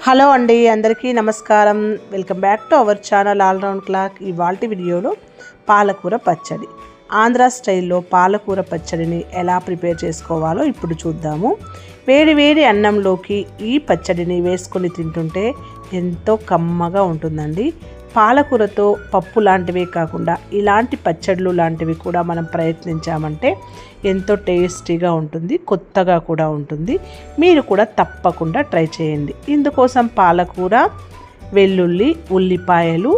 Hello అండి, అందరికీ నమస్కారం. Welcome back to our channel all round clock. ఇవాల్టి వీడియోలో పాలకూర పచ్చడి, ఆంధ్ర స్టైల్లో పాలకూర పచ్చడిని ఎలా ప్రిపేర్ చేసుకోవాలో ఇప్పుడు చూద్దాము. వేడి వేడి అన్నంలోకి ఈ పచ్చడిని వేసుకొని తింటుంటే ఎంతో కమ్మగా ఉంటుందండి. పాలకూరతో పప్పు లాంటివే కాకుండా ఇలాంటి పచ్చళ్ళు లాంటివి కూడా మనం ప్రయత్నించామంటే ఎంతో టేస్టీగా ఉంటుంది, కొత్తగా కూడా ఉంటుంది. మీరు కూడా తప్పకుండా ట్రై చేయండి. ఇందుకోసం పాలకూర, వెల్లుల్లి, ఉల్లిపాయలు,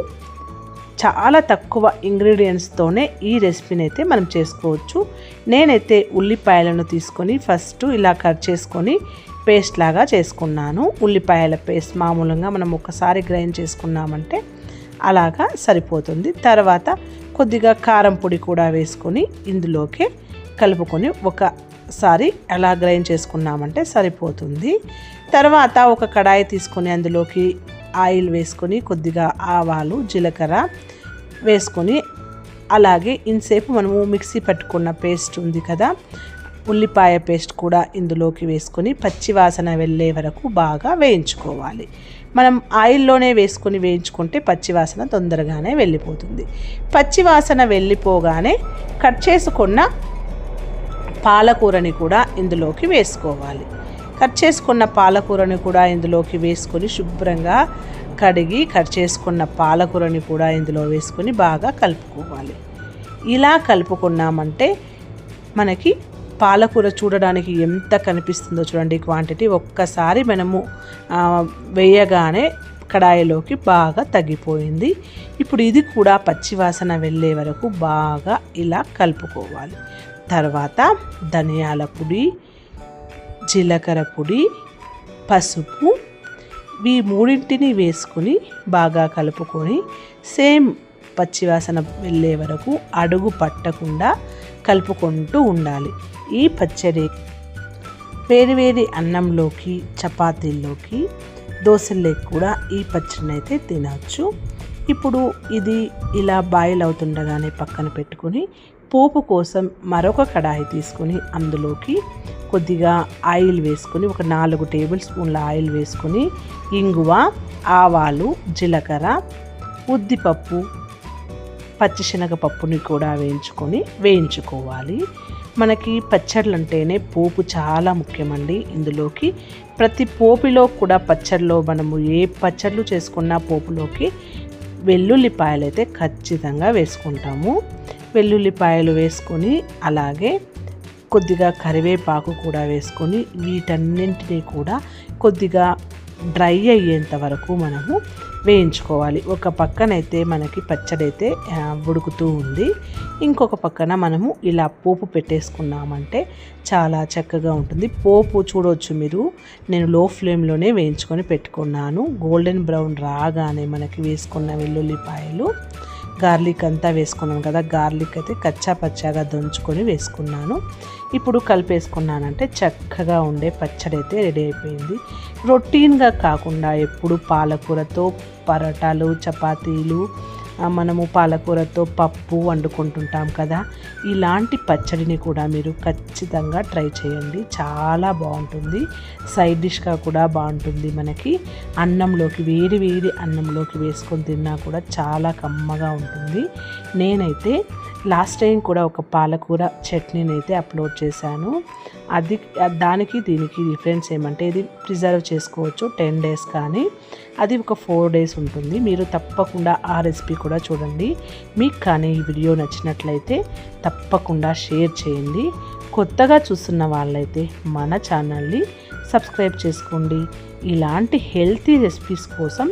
చాలా తక్కువ ఇంగ్రీడియంట్స్తోనే ఈ రెసిపీని అయితే మనం చేసుకోవచ్చు. నేనైతే ఉల్లిపాయలను తీసుకొని ఫస్ట్ ఇలా కట్ చేసుకొని పేస్ట్ లాగా చేసుకున్నాను. ఉల్లిపాయల పేస్ట్ మామూలుగా మనం ఒకసారి గ్రైండ్ చేసుకున్నామంటే అలాగా సరిపోతుంది. తర్వాత కొద్దిగా కారం పొడి కూడా వేసుకొని ఇందులోకి కలుపుకొని ఒకసారి అలా గ్రైండ్ చేసుకున్నామంటే సరిపోతుంది. తర్వాత ఒక కడాయి తీసుకొని అందులోకి ఆయిల్ వేసుకొని కొద్దిగా ఆవాలు, జీలకర్ర వేసుకొని అలాగే ఇంతసేపు మనము మిక్సీ పట్టుకున్న పేస్ట్ ఉంది కదా, ఉల్లిపాయ పేస్ట్ కూడా ఇందులోకి వేసుకొని పచ్చివాసన వెళ్ళే వరకు బాగా వేయించుకోవాలి. మనం ఆయిల్లోనే వేసుకొని వేయించుకుంటే పచ్చివాసన తొందరగానే వెళ్ళిపోతుంది. పచ్చివాసన వెళ్ళిపోగానే కట్ చేసుకున్న పాలకూరని కూడా ఇందులోకి వేసుకోవాలి. కట్ చేసుకున్న పాలకూరని కూడా ఇందులోకి వేసుకొని శుభ్రంగా కడిగి కట్ చేసుకున్న పాలకూరని కూడా ఇందులో వేసుకొని బాగా కలుపుకోవాలి. ఇలా కలుపుకున్నామంటే మనకి పాలకూర చూడడానికి ఎంత కనిపిస్తుందో చూడండి క్వాంటిటీ. ఒక్కసారి మనము వేయగానే కడాయిలోకి బాగా తగ్గిపోయింది. ఇప్పుడు ఇది కూడా పచ్చివాసన వెళ్ళే వరకు బాగా ఇలా కలుపుకోవాలి. తర్వాత ధనియాల పొడి, జీలకర్ర పొడి, పసుపు, ఈ మూడింటిని వేసుకొని బాగా కలుపుకొని సేమ్ పచ్చివాసన వెళ్ళే వరకు అడుగు పట్టకుండా కలుపుకుంటూ ఉండాలి. ఈ పచ్చడి వేడి వేడి అన్నంలోకి, చపాతీల్లోకి, దోశల్లోకి కూడా ఈ పచ్చడిని అయితే తినచ్చు. ఇప్పుడు ఇది ఇలా బాయిల్ అవుతుండగానే పక్కన పెట్టుకొని పోపు కోసం మరొక కడాయి తీసుకొని అందులోకి కొద్దిగా ఆయిల్ వేసుకొని ఒక 4 టేబుల్ స్పూన్ల ఆయిల్ వేసుకొని ఇంగువ, ఆవాలు, జీలకర్ర, ఉద్దిపప్పు, పచ్చిశనగపప్పుని కూడా వేయించుకోవాలి. మనకి పచ్చళ్ళు అంటేనే పోపు చాలా ముఖ్యమండి. ఇందులోకి ప్రతి పోపులో కూడా పచ్చడిలో మనము ఏ పచ్చళ్ళు చేసుకున్నా పోపులోకి వెల్లుల్లిపాయలు అయితే ఖచ్చితంగా వేసుకుంటాము. వెల్లుల్లిపాయలు వేసుకొని అలాగే కొద్దిగా కరివేపాకు కూడా వేసుకొని వీటన్నింటినీ కూడా కొద్దిగా డ్రై అయ్యేంత వరకు మనము వేయించుకోవాలి. ఒక పక్కనైతే మనకి పచ్చడి అయితే ఉడుకుతూ ఉంది, ఇంకొక పక్కన మనము ఇలా పోపు పెట్టేసుకున్నామంటే చాలా చక్కగా ఉంటుంది. పోపు చూడవచ్చు మీరు, నేను లో ఫ్లేమ్లోనే వేయించుకొని పెట్టుకున్నాను. గోల్డెన్ బ్రౌన్ రాగానే మనకి వేసుకున్న వెల్లుల్లిపాయలు, గార్లిక్ అంతా వేసుకున్నాను కదా, గార్లిక్ అయితే కచ్చా పచ్చాగా దంచుకొని వేసుకున్నాను. ఇప్పుడు కలిపేసుకున్నానంటే చక్కగా ఉండే పచ్చడి అయితే రెడీ అయిపోయింది. రొటీన్గా కాకుండా ఎప్పుడు పాలకూరతో పరోటాలు, చపాతీలు, మనము పాలకూరతో పప్పు వండుకుంటుంటాం కదా, ఇలాంటి పచ్చడిని కూడా మీరు ఖచ్చితంగా ట్రై చేయండి. చాలా బాగుంటుంది. సైడ్ డిష్గా కూడా బాగుంటుంది. మనకి అన్నంలోకి, వేడి వేడి అన్నంలోకి వేసుకొని తిన్నా కూడా చాలా కమ్మగా ఉంటుంది. నేనైతే లాస్ట్ టైం కూడా ఒక పాలకూర చట్నీని అయితే అప్లోడ్ చేశాను. దానికి దీనికి డిఫరెన్స్ ఏమంటే ఇది ప్రిజర్వ్ చేసుకోవచ్చు 10 days, కానీ అది ఒక 4 days ఉంటుంది. మీరు తప్పకుండా ఆ రెసిపీ కూడా చూడండి. మీకు కానీ ఈ వీడియో నచ్చినట్లయితే తప్పకుండా షేర్ చేయండి. కొత్తగా చూస్తున్న వాళ్ళైతే మన ఛానల్ని సబ్స్క్రైబ్ చేసుకోండి. ఇలాంటి హెల్తీ రెసిపీస్ కోసం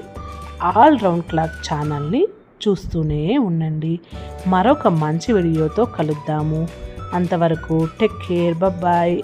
ఆల్ రౌండ్ క్లాక్ ఛానల్ని చూస్తూనే ఉండండి. మరొక మంచి వీడియోతో కలుద్దాము. అంతవరకు టేక్ కేర్, బాయ్.